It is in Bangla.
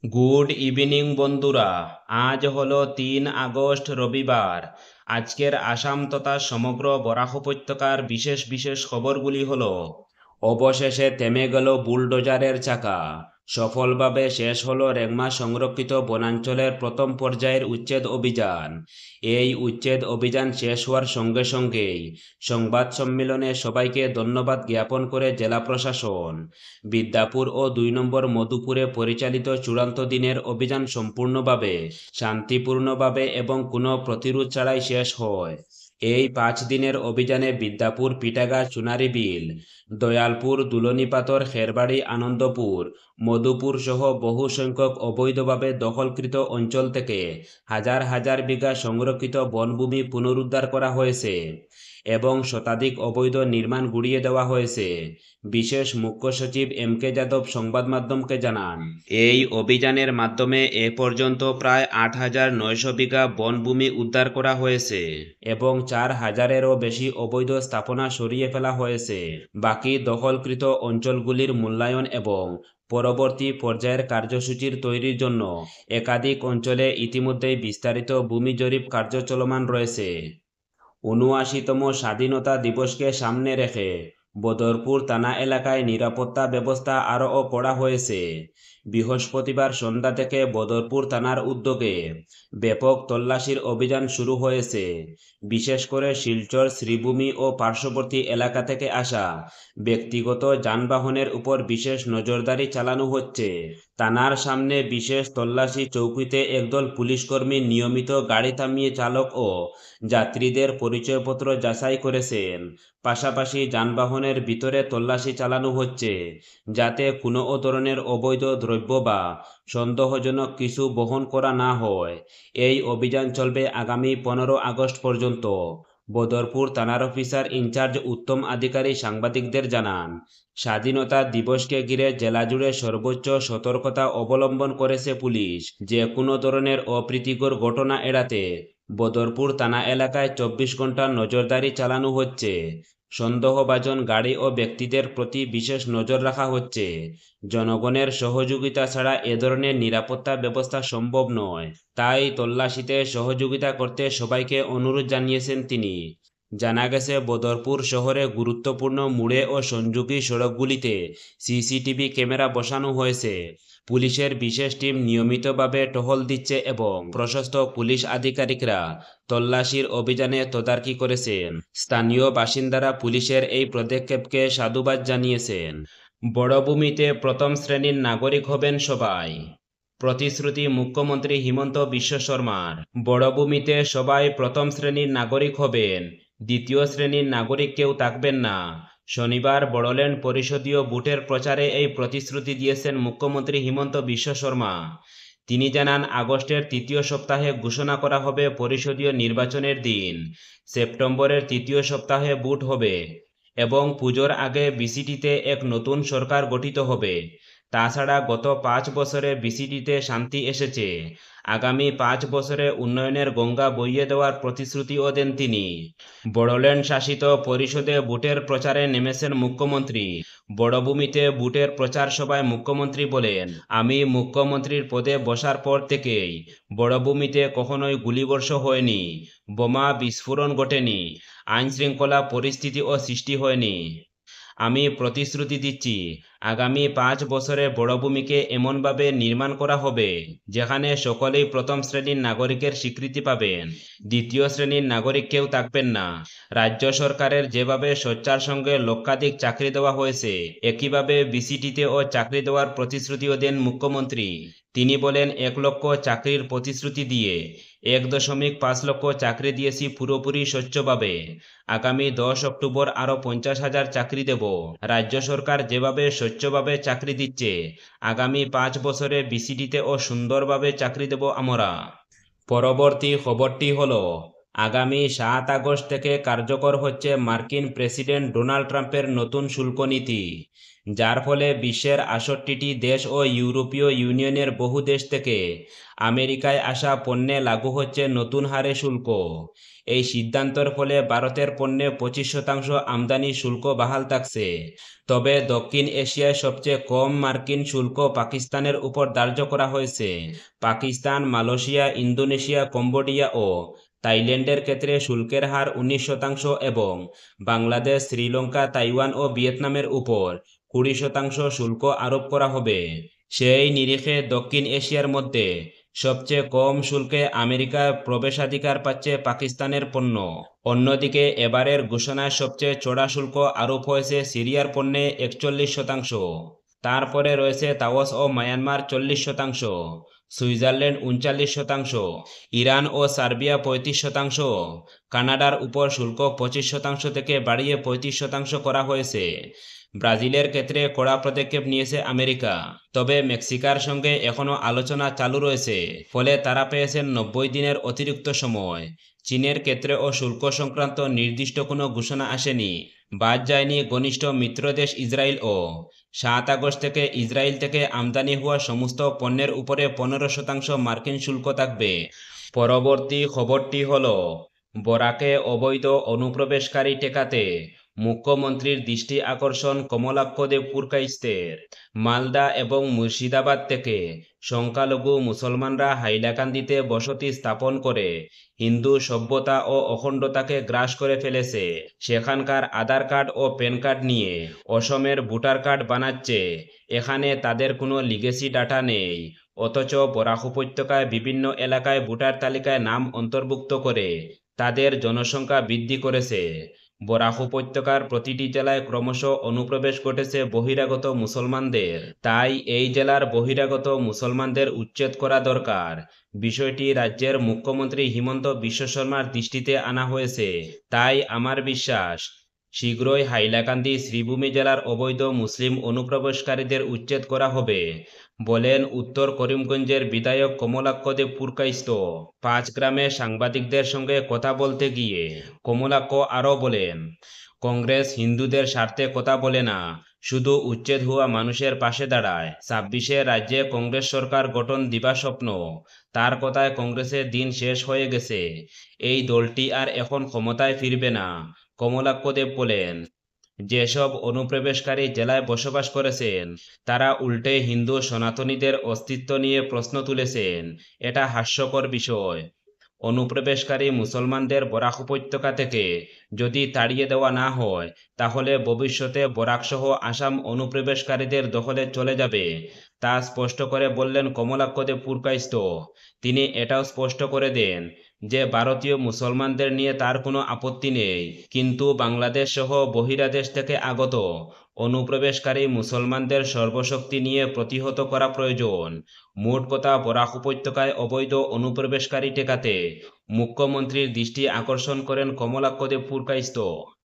গুড ইভিনিং বন্ধুরা। আজ হলো 3 আগস্ট রবিবার। আজকের আসাম তথা সমগ্র বরাক উপত্যকার বিশেষ বিশেষ খবরগুলি হলো: অবশেষে থেমে গেল বুলডোজারের চাকা, সফলভাবে শেষ হলো রেগমা সংরক্ষিত বনাঞ্চলের প্রথম পর্যায়ের উচ্ছেদ অভিযান। এই উচ্ছেদ অভিযান শেষ হওয়ার সঙ্গে সঙ্গেই সংবাদ সম্মেলনে সবাইকে ধন্যবাদ জ্ঞাপন করে জেলা প্রশাসন। বিদ্যাপুর ও 2 নম্বর মধুপুরে পরিচালিত চূড়ান্ত দিনের অভিযান সম্পূর্ণভাবে শান্তিপূর্ণভাবে এবং কোনো প্রতিরোধ ছাড়াই শেষ হয়। এই 5 দিনের অভিযানে বিদ্যাপুর, পিটাগাছ, চুনারিবিল, দয়ালপুর, দুলনীপাথর, খেরবাড়ি, আনন্দপুর, মধুপুর সহ বহু সংখ্যক অবৈধভাবে দখলকৃত অঞ্চল থেকে হাজার হাজার বিঘা সংরক্ষিত বনভূমি পুনরুদ্ধার করা হয়েছে এবং শতাধিক অবৈধ নির্মাণ গুড়িয়ে দেওয়া হয়েছে। বিশেষ মুখ্য সচিব এম.কে. যাদব সংবাদ মাধ্যমকে জানান, এই অভিযানের মাধ্যমে এ পর্যন্ত প্রায় 8,900 বিঘা বনভূমি উদ্ধার করা হয়েছে এবং 4,000-এরও বেশি অবৈধ স্থাপনা সরিয়ে ফেলা হয়েছে। বাকি দখলকৃত অঞ্চলগুলির মূল্যায়ন এবং পরবর্তী পর্যায়ের কার্যসূচির তৈরির জন্য একাধিক অঞ্চলে ইতিমধ্যেই বিস্তারিত ভূমি জরিপ কার্য চলমান রয়েছে। ৭৯তম স্বাধীনতা দিবসকে সামনে রেখে বদরপুর থানা এলাকায় নিরাপত্তা ব্যবস্থা আরও কড়া হয়েছে। বৃহস্পতিবার সন্ধ্যা থেকে বদরপুর থানার উদ্যোগে ব্যাপক তল্লাশির অভিযান শুরু হয়েছে। বিশেষ করে শিলচর, শ্রীভূমি ও পার্শ্ববর্তী এলাকা থেকে আসা ব্যক্তিগত যানবাহনের উপর বিশেষ নজরদারি চালানো হচ্ছে। থানার সামনে বিশেষ তল্লাশি চৌকিতে একদল পুলিশকর্মী নিয়মিত গাড়ি থামিয়ে চালক ও যাত্রীদের পরিচয়পত্র যাচাই করেছেন। পাশাপাশি যানবাহনের ভিতরে তল্লাশি চালানো হচ্ছে যাতে কোনো ধরনের অবৈধ দ্রব্য বা সন্দেহজনক কিছু বহন করা না হয়। এই অভিযান চলবে আগামী 15 আগস্ট পর্যন্ত। বদরপুর থানার অফিসার ইনচার্জ উত্তম আধিকারিক সাংবাদিকদের জানান, স্বাধীনতা দিবসকে ঘিরে জেলা জুড়ে সর্বোচ্চ সতর্কতা অবলম্বন করেছে পুলিশ। যে কোনো ধরনের অপ্রীতিকর ঘটনা এড়াতে বদরপুর থানা এলাকায় 24 ঘন্টা নজরদারি চালানো হচ্ছে। সন্দেহভাজন গাড়ি ও ব্যক্তিদের প্রতি বিশেষ নজর রাখা হচ্ছে। জনগণের সহযোগিতা ছাড়া এ ধরনের নিরাপত্তা ব্যবস্থা সম্ভব নয়, তাই তল্লাশিতে সহযোগিতা করতে সবাইকে অনুরোধ জানিয়েছেন তিনি। জানা গেছে, বদরপুর শহরে গুরুত্বপূর্ণ মোড়ে ও সংযোগী সড়কগুলিতে সিসিটিভি ক্যামেরা বসানো হয়েছে। পুলিশের বিশেষ টিম নিয়মিতভাবে টহল দিচ্ছে এবং প্রশস্ত পুলিশ আধিকারিকরা তল্লাশির অভিযানে তদারকি করেছেন। স্থানীয় বাসিন্দারা পুলিশের এই পদক্ষেপকে সাধুবাদ জানিয়েছেন। বড়ভূমিতে প্রথম শ্রেণীর নাগরিক হবেন সবাই, প্রতিশ্রুতি মুখ্যমন্ত্রী হিমন্ত বিশ্ব শর্মার। বড়ভূমিতে সবাই প্রথম শ্রেণীর নাগরিক হবেন, দ্বিতীয় শ্রেণীর নাগরিক কেউ থাকবেন না। শনিবার বড়োল্যান্ড পরিষদীয় ভোটের প্রচারে এই প্রতিশ্রুতি দিয়েছেন মুখ্যমন্ত্রী হিমন্ত বিশ্ব শর্মা। তিনি জানান, আগস্টের তৃতীয় সপ্তাহে ঘোষণা করা হবে পরিষদীয় নির্বাচনের দিন। সেপ্টেম্বরের তৃতীয় সপ্তাহে ভোট হবে এবং পুজোর আগে বিসিটিতে এক নতুন সরকার গঠিত হবে। তাছাড়া গত 5 বছরে বিসিটিতে শান্তি এসেছে। আগামী 5 বছরে উন্নয়নের গঙ্গা বইয়ে দেওয়ার প্রতিশ্রুতিও দেন তিনি। বড়োল্যান্ড শাসিত পরিষদে ভোটের প্রচারে নেমেছেন মুখ্যমন্ত্রী। বড়ভূমিতে ভোটের প্রচার সভায় মুখ্যমন্ত্রী বলেন, আমি মুখ্যমন্ত্রীর পদে বসার পর থেকেই বড়ভূমিতে কখনোই গুলিবর্ষ হয়নি, বোমা বিস্ফোরণ ঘটেনি, আইন শৃঙ্খলা পরিস্থিতিও সৃষ্টি হয়নি। আমি প্রতিশ্রুতি দিচ্ছি, আগামী 5 বছরে বড়ভূমিকে এমনভাবে নির্মাণ করা হবে যেখানে সকলেই প্রথম শ্রেণীর নাগরিকের স্বীকৃতি পাবেন, দ্বিতীয় শ্রেণীর নাগরিক কেউ থাকবেন না। রাজ্য সরকারের যেভাবে সোচ্চার সঙ্গে লক্ষাধিক চাকরি দেওয়া হয়েছে, একইভাবে বিসিটিতেও চাকরি দেওয়ার প্রতিশ্রুতিও দেন মুখ্যমন্ত্রী। তিনি বলেন, 1 লক্ষ চাকরির প্রতিশ্রুতি দিয়ে 1.5 লক্ষ চাকরি দিয়েছি পুরোপুরি স্বচ্ছভাবে। আগামী 10 অক্টোবর আরও 50,000 চাকরি দেব। রাজ্য সরকার যেভাবে স্বচ্ছভাবে চাকরি দিচ্ছে, আগামী 5 বছরে বিসিটিতেও সুন্দরভাবে চাকরি দেব আমরা। পরবর্তী খবরটি হলো, আগামী 7 আগস্ট থেকে কার্যকর হচ্ছে মার্কিন প্রেসিডেন্ট ডোনাল্ড ট্রাম্পের নতুন শুল্ক নীতি, যার ফলে বিশ্বের 68টি দেশ ও ইউরোপীয় ইউনিয়নের বহু দেশ থেকে আমেরিকায় আসা পণ্যে লাগু হচ্ছে নতুন হারে শুল্ক। এই সিদ্ধান্তের ফলে ভারতের পণ্যে 25% আমদানি শুল্ক বহাল থাকছে। তবে দক্ষিণ এশিয়ায় সবচেয়ে কম মার্কিন শুল্ক পাকিস্তানের উপর ধার্য করা হয়েছে। পাকিস্তান, মালয়েশিয়া, ইন্দোনেশিয়া, কম্বোডিয়া ও থাইল্যান্ডের ক্ষেত্রে শুল্কের হার 19% এবং বাংলাদেশ, শ্রীলঙ্কা, তাইওয়ান ও ভিয়েতনামের উপর 20% শুল্ক আরোপ করা হবে। সেই নিরিখে দক্ষিণ এশিয়ার মধ্যে সবচেয়ে কম শুল্কে আমেরিকায় প্রবেশাধিকার পাচ্ছে পাকিস্তানের পণ্য। অন্যদিকে এবারের ঘোষণায় সবচেয়ে চড়া শুল্ক আরোপ হয়েছে সিরিয়ার পণ্যে 41%। তারপরে রয়েছে তাওস ও মায়ানমার 40%, সুইজারল্যান্ড 39%, ইরান ও সার্বিয়া 35%, কানাডার উপর শুল্ক 25% থেকে বাড়িয়ে 35% করা হয়েছে। ব্রাজিলের ক্ষেত্রে কড়া পদক্ষেপ নিয়েছে আমেরিকা, তবে মেক্সিকার সঙ্গে এখনও আলোচনা চালু রয়েছে, ফলে তারা পেয়েছেন 90 দিনের অতিরিক্ত সময়। চীনের ক্ষেত্রেও শুল্ক সংক্রান্ত নির্দিষ্ট কোনো ঘোষণা আসেনি। বাদ যায়নি ঘনিষ্ঠ মিত্রদেশ ইসরায়েলও। 7 আগস্ট থেকে ইসরায়েল থেকে আমদানি হওয়া সমস্ত পণ্যের উপরে 15% মার্কিন শুল্ক থাকবে। পরবর্তী খবরটি হল, বরাকে অবৈধ অনুপ্রবেশকারী ঠেকাতে মুখ্যমন্ত্রীর দৃষ্টি আকর্ষণ কমলাক্ষদেব পুরকাইস্তের। মালদা এবং মুর্শিদাবাদ থেকে সংখ্যালঘু মুসলমানরা হাইলাকান্দিতে বসতি স্থাপন করে হিন্দু সভ্যতা ও অখণ্ডতাকে গ্রাস করে ফেলেছে। সেখানকার আধার কার্ড ও প্যান কার্ড নিয়ে অসমের ভোটার কার্ড বানাচ্ছে। এখানে তাদের কোনো লিগেসি ডাটা নেই, অথচ বরাক উপত্যকায় বিভিন্ন এলাকায় ভোটার তালিকায় নাম অন্তর্ভুক্ত করে তাদের জনসংখ্যা বৃদ্ধি করেছে। বরাক উপত্যকার প্রতিটি জেলায় ক্রমশ অনুপ্রবেশ ঘটেছে বহিরাগত মুসলমানদের। তাই এই জেলার বহিরাগত মুসলমানদের উচ্ছেদ করা দরকার। বিষয়টি রাজ্যের মুখ্যমন্ত্রী হিমন্ত বিশ্ব শর্মার দৃষ্টিতে আনা হয়েছে। তাই আমার বিশ্বাস, শীঘ্রই হাইলাকান্দি শ্রীভূমি জেলার অবৈধ মুসলিম অনুপ্রবেশকারীদের উচ্ছেদ করা হবে, বলেন উত্তর করিমগঞ্জের বিধায়ক কমলাক্ষদেব পুরকাইস্ত। 5 গ্রামে সাংবাদিকদের সঙ্গে কথা বলতে গিয়ে কমলাক্ষ আরও বলেন, কংগ্রেস হিন্দুদের স্বার্থে কথা বলে না, শুধু উচ্ছেদ হওয়া মানুষের পাশে দাঁড়ায়। 26 রাজ্যে কংগ্রেস সরকার গঠন দিবা স্বপ্ন। তার কথায় কংগ্রেসের দিন শেষ হয়ে গেছে, এই দলটি আর এখন ক্ষমতায় ফিরবে না। কমলাক্ষদেব বলেন, যেসব অনুপ্রবেশকারী জেলায় বসবাস করেছেন তারা উল্টে হিন্দু সনাতনীদের অস্তিত্ব নিয়ে প্রশ্ন তুলেছেন। এটা হাস্যকর বিষয়। অনুপ্রবেশকারী মুসলমানদের বরাক উপত্যকা থেকে যদি তাড়িয়ে দেওয়া না হয়, তাহলে ভবিষ্যতে বরাকসহ আসাম অনুপ্রবেশকারীদের দখলে চলে যাবে, তা স্পষ্ট করে বললেন কমলাক্ষদেব পুরকাইস্ত। তিনি এটাও স্পষ্ট করে দেন যে ভারতীয় মুসলমানদের নিয়ে তার কোনো আপত্তি নেই, কিন্তু বাংলাদেশ সহ বহিরাদেশ থেকে আগত অনুপ্রবেশকারী মুসলমানদের সর্বশক্তি নিয়ে প্রতিহত করা প্রয়োজন। মোট কথা, বরাক উপত্যকায় অবৈধ অনুপ্রবেশকারী ঠেকাতে মুখ্যমন্ত্রীর দৃষ্টি আকর্ষণ করেন কমলাক্ষদেব পুরকাইস্ত।